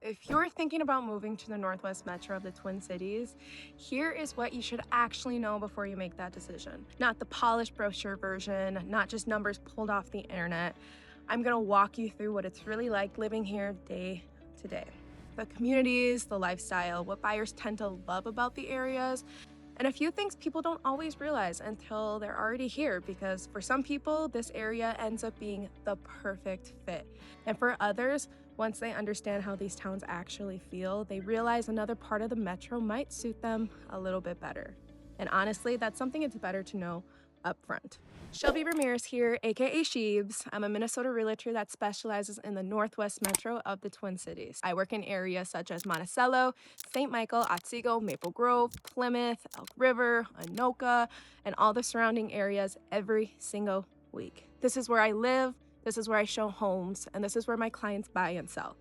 If you're thinking about moving to the Northwest Metro of the Twin Cities, here is what you should actually know before you make that decision. Not the polished brochure version, not just numbers pulled off the internet. I'm gonna walk you through what it's really like living here day to day. The communities, the lifestyle, what buyers tend to love about the areas, and a few things people don't always realize until they're already here, because for some people, this area ends up being the perfect fit. And for others, once they understand how these towns actually feel, they realize another part of the metro might suit them a little bit better. And honestly, that's something it's better to know up front. Shelby Ramirez here, aka Sheebs. I'm a Minnesota realtor that specializes in the Northwest Metro of the Twin Cities. I work in areas such as Monticello, St. Michael, Otsego, Maple Grove, Plymouth, Elk River, Anoka, and all the surrounding areas every single week. This is where I live, this is where I show homes, and this is where my clients buy and sell.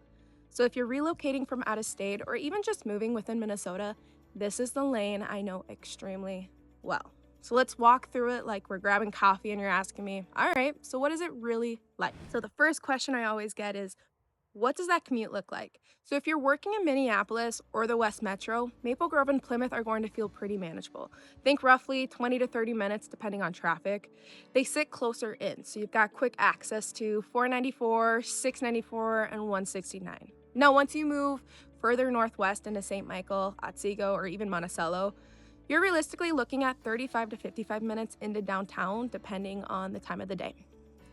So if you're relocating from out of state or even just moving within Minnesota, this is the lane I know extremely well. So let's walk through it like we're grabbing coffee and you're asking me, all right, so what is it really like? So the first question I always get is, what does that commute look like? So if you're working in Minneapolis or the West Metro, Maple Grove and Plymouth are going to feel pretty manageable. Think roughly 20 to 30 minutes depending on traffic. They sit closer in, so you've got quick access to 494, 694, and 169. Now, once you move further northwest into St. Michael, Otsego, or even Monticello, you're realistically looking at 35 to 55 minutes into downtown, depending on the time of the day.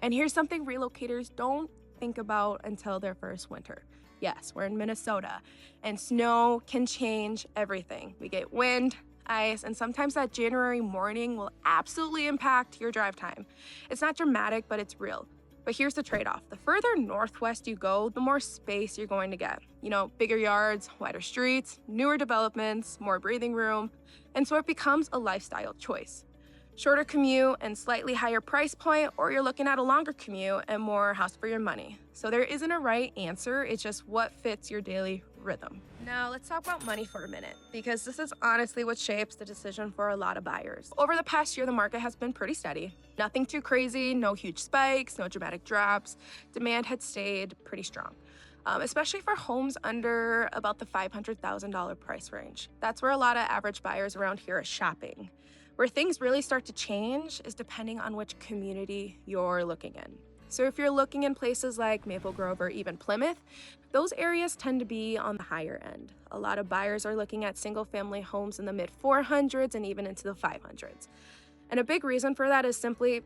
And here's something relocators don't think about until their first winter. Yes, we're in Minnesota, and snow can change everything. We get wind, ice, and sometimes that January morning will absolutely impact your drive time. It's not dramatic, but it's real. But here's the trade-off. The further northwest you go, the more space you're going to get. Bigger yards, wider streets, newer developments, more breathing room. And so it becomes a lifestyle choice. Shorter commute and slightly higher price point, or you're looking at a longer commute and more house for your money. So there isn't a right answer, it's just what fits your daily rhythm. Now let's talk about money for a minute, because this is honestly what shapes the decision for a lot of buyers. Over the past year, the market has been pretty steady. Nothing too crazy, no huge spikes, no dramatic drops. Demand had stayed pretty strong. Especially for homes under about the $500,000 price range. That's where a lot of average buyers around here are shopping. Where things really start to change is depending on which community you're looking in. So if you're looking in places like Maple Grove or even Plymouth, those areas tend to be on the higher end. A lot of buyers are looking at single-family homes in the mid-400s and even into the 500s. And a big reason for that is simply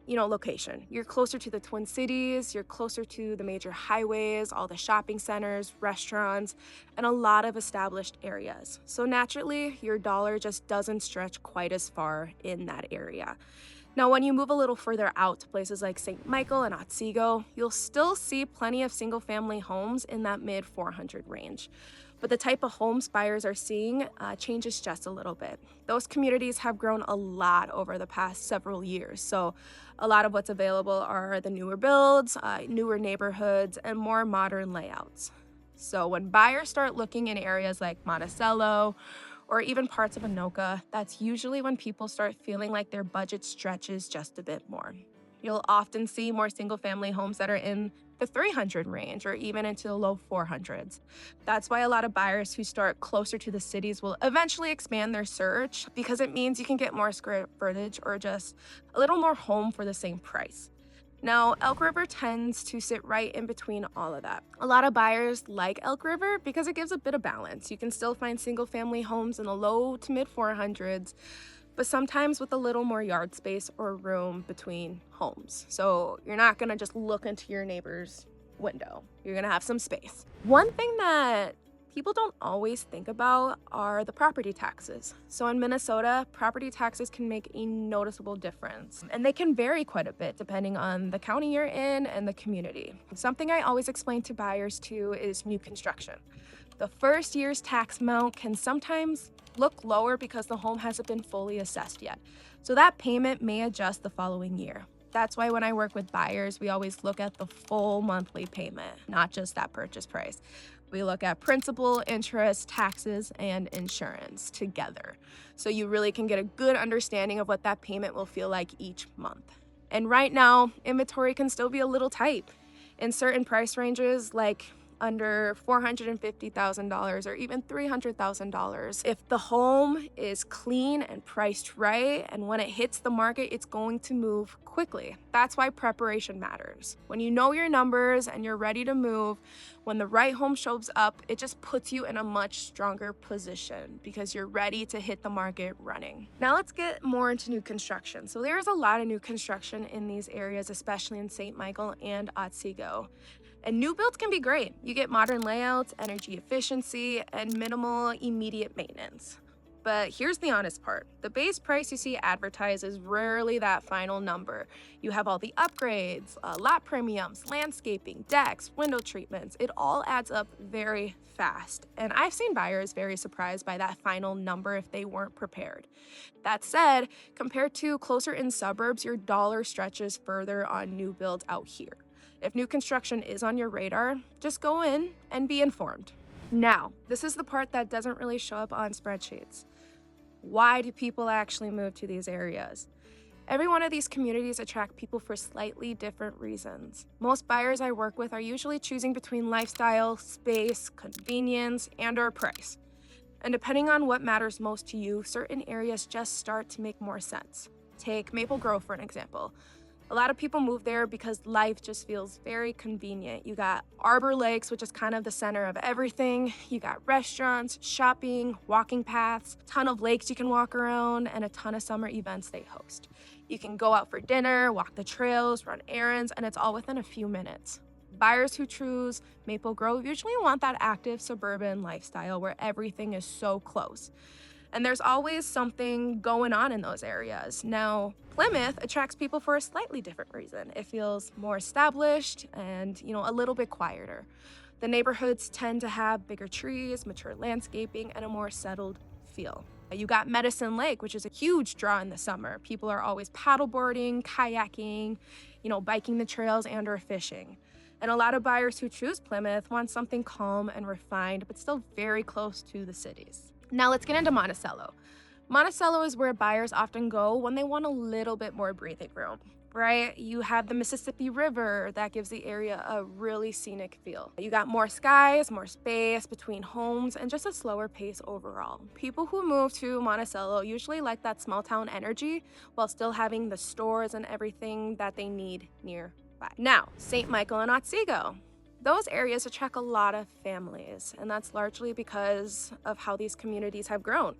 location. You're closer to the Twin Cities, you're closer to the major highways, all the shopping centers, restaurants, and a lot of established areas. So naturally, your dollar just doesn't stretch quite as far in that area. Now, when you move a little further out to places like St. Michael and Otsego, you'll still see plenty of single-family homes in that mid-400 range. But the type of homes buyers are seeing changes just a little bit. Those communities have grown a lot over the past several years. So a lot of what's available are the newer builds, newer neighborhoods, and more modern layouts. So when buyers start looking in areas like Monticello or even parts of Anoka, that's usually when people start feeling like their budget stretches just a bit more. You'll often see more single-family homes that are in the 300 range or even into the low 400s. That's why a lot of buyers who start closer to the cities will eventually expand their search, because it means you can get more square footage or just a little more home for the same price. Now, Elk River tends to sit right in between all of that. A lot of buyers like Elk River because it gives a bit of balance. You can still find single-family homes in the low to mid 400s, but sometimes with a little more yard space or room between homes. So you're not gonna just look into your neighbor's window. You're gonna have some space. One thing that people don't always think about are the property taxes. So in Minnesota, property taxes can make a noticeable difference, and they can vary quite a bit depending on the county you're in and the community. Something I always explain to buyers too is new construction. The first year's tax amount can sometimes look lower because the home hasn't been fully assessed yet. So that payment may adjust the following year. That's why when I work with buyers, we always look at the full monthly payment, not just that purchase price. We look at principal, interest, taxes, and insurance together. So you really can get a good understanding of what that payment will feel like each month. And right now, inventory can still be a little tight. In certain price ranges, like under $450,000 or even $300,000. If the home is clean and priced right, and when it hits the market, it's going to move quickly. That's why preparation matters. When you know your numbers and you're ready to move, when the right home shows up, it just puts you in a much stronger position because you're ready to hit the market running. Now let's get more into new construction. So there's a lot of new construction in these areas, especially in St. Michael and Otsego. And new builds can be great. You get modern layouts, energy efficiency, and minimal immediate maintenance. But here's the honest part. The base price you see advertised is rarely that final number. You have all the upgrades, lot premiums, landscaping, decks, window treatments. It all adds up very fast. And I've seen buyers very surprised by that final number if they weren't prepared. That said, compared to closer in suburbs, your dollar stretches further on new builds out here. If new construction is on your radar, just go in and be informed. Now, this is the part that doesn't really show up on spreadsheets. Why do people actually move to these areas? Every one of these communities attract people for slightly different reasons. Most buyers I work with are usually choosing between lifestyle, space, convenience, and/or price. And depending on what matters most to you, certain areas just start to make more sense. Take Maple Grove for an example. A lot of people move there because life just feels very convenient. You got Arbor Lakes, which is kind of the center of everything. You got restaurants, shopping, walking paths, a ton of lakes you can walk around, and a ton of summer events they host. You can go out for dinner, walk the trails, run errands, and it's all within a few minutes. Buyers who choose Maple Grove usually want that active suburban lifestyle where everything is so close. And there's always something going on in those areas. Now, Plymouth attracts people for a slightly different reason. It feels more established and, a little bit quieter. The neighborhoods tend to have bigger trees, mature landscaping, and a more settled feel. You got Medicine Lake, which is a huge draw in the summer. People are always paddleboarding, kayaking, biking the trails and/or fishing. And a lot of buyers who choose Plymouth want something calm and refined, but still very close to the cities. Now let's get into Monticello. Monticello is where buyers often go when they want a little bit more breathing room, right? You have the Mississippi River that gives the area a really scenic feel. You got more skies, more space between homes, and just a slower pace overall. People who move to Monticello usually like that small town energy while still having the stores and everything that they need nearby. Now, St. Michael and Otsego. Those areas attract a lot of families, and that's largely because of how these communities have grown.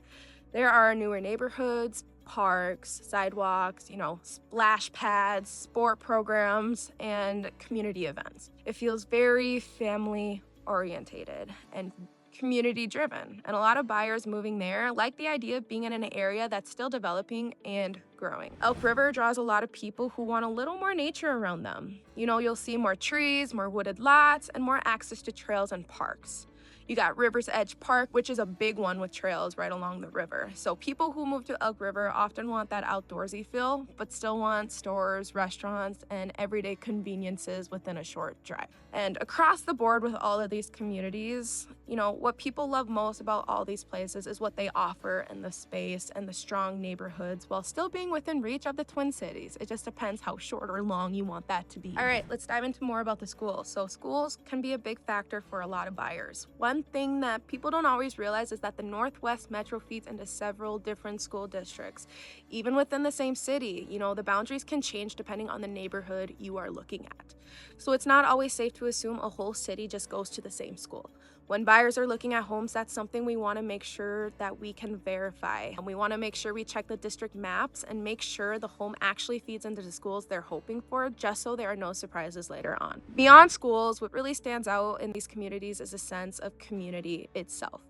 There are newer neighborhoods, parks, sidewalks, splash pads, sport programs, and community events. It feels very family orientated and community driven, and a lot of buyers moving there like the idea of being in an area that's still developing and growing. Elk River draws a lot of people who want a little more nature around them. You'll see more trees, more wooded lots, and more access to trails and parks. You got River's Edge Park, which is a big one with trails right along the river. So people who move to Elk River often want that outdoorsy feel, but still want stores, restaurants, and everyday conveniences within a short drive. And across the board with all of these communities, what people love most about all these places is what they offer in the space and the strong neighborhoods while still being within reach of the Twin Cities. It just depends how short or long you want that to be. All right, let's dive into more about the schools. So schools can be a big factor for a lot of buyers. One thing that people don't always realize is that the Northwest Metro feeds into several different school districts. Even within the same city, the boundaries can change depending on the neighborhood you are looking at. So it's not always safe to assume a whole city just goes to the same school. When buyers are looking at homes, that's something we want to make sure that we can verify. And we want to make sure we check the district maps and make sure the home actually feeds into the schools they're hoping for, just so there are no surprises later on. Beyond schools, what really stands out in these communities is a sense of community itself.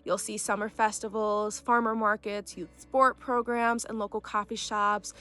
You'll see summer festivals, farmer markets, youth sport programs, and local coffee shops,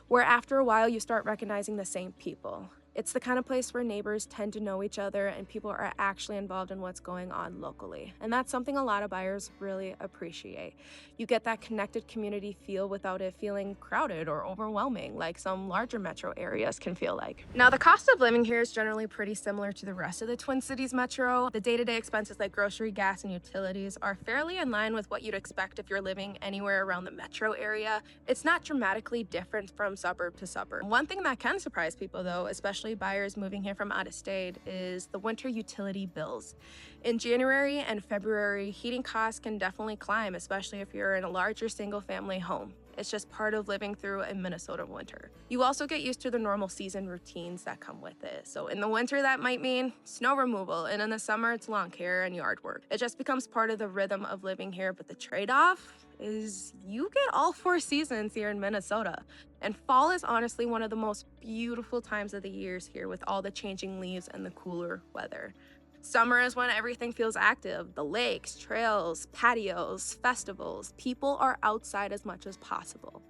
where after a while you start recognizing the same people. It's the kind of place where neighbors tend to know each other and people are actually involved in what's going on locally. And that's something a lot of buyers really appreciate. You get that connected community feel without it feeling crowded or overwhelming like some larger metro areas can feel like. Now, the cost of living here is generally pretty similar to the rest of the Twin Cities metro. The day-to-day expenses like grocery, gas, and utilities are fairly in line with what you'd expect if you're living anywhere around the metro area. It's not dramatically different from suburb to suburb. One thing that can surprise people though, especially especially buyers moving here from out of state, is the winter utility bills. In January and February, heating costs can definitely climb, especially if you're in a larger single-family home. It's just part of living through a Minnesota winter. You also get used to the normal season routines that come with it. So in the winter, that might mean snow removal, and in the summer, it's lawn care and yard work. It just becomes part of the rhythm of living here, but the trade-off is you get all 4 seasons here in Minnesota. And fall is honestly one of the most beautiful times of the years here with all the changing leaves and the cooler weather. Summer is when everything feels active. The lakes, trails, patios, festivals. People are outside as much as possible.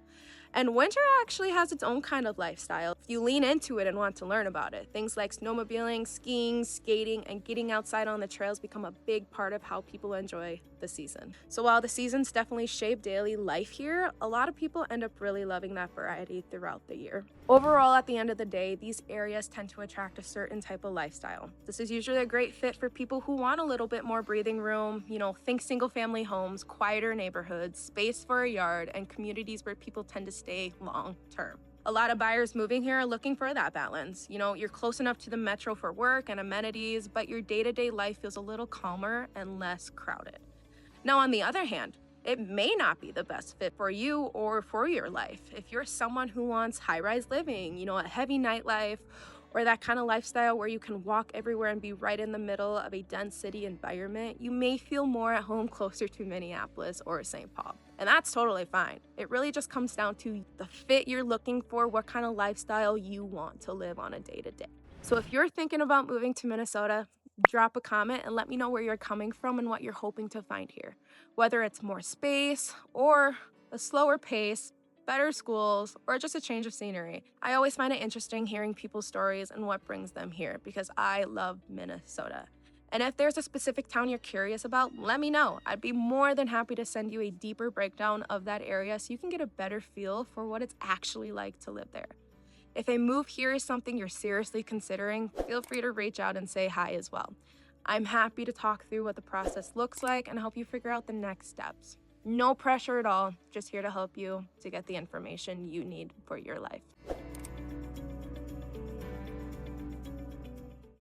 And winter actually has its own kind of lifestyle if you lean into it and want to learn about it. Things like snowmobiling, skiing, skating, and getting outside on the trails become a big part of how people enjoy the season. So while the seasons definitely shape daily life here, a lot of people end up really loving that variety throughout the year. Overall, at the end of the day, these areas tend to attract a certain type of lifestyle. This is usually a great fit for people who want a little bit more breathing room, think single-family homes, quieter neighborhoods, space for a yard, and communities where people tend to stay long-term. A lot of buyers moving here are looking for that balance. You're close enough to the metro for work and amenities, but your day-to-day life feels a little calmer and less crowded. Now, on the other hand, it may not be the best fit for you or for your life. If you're someone who wants high-rise living, a heavy nightlife, or that kind of lifestyle where you can walk everywhere and be right in the middle of a dense city environment, you may feel more at home closer to Minneapolis or St. Paul. And that's totally fine. It really just comes down to the fit you're looking for, what kind of lifestyle you want to live on a day-to-day. So if you're thinking about moving to Minnesota, drop a comment and let me know where you're coming from and what you're hoping to find here. Whether it's more space or a slower pace, better schools, or just a change of scenery. I always find it interesting hearing people's stories and what brings them here because I love Minnesota. And if there's a specific town you're curious about, let me know. I'd be more than happy to send you a deeper breakdown of that area so you can get a better feel for what it's actually like to live there. If a move here is something you're seriously considering, feel free to reach out and say hi as well. I'm happy to talk through what the process looks like and help you figure out the next steps. No pressure at all, just here to help you to get the information you need for your life.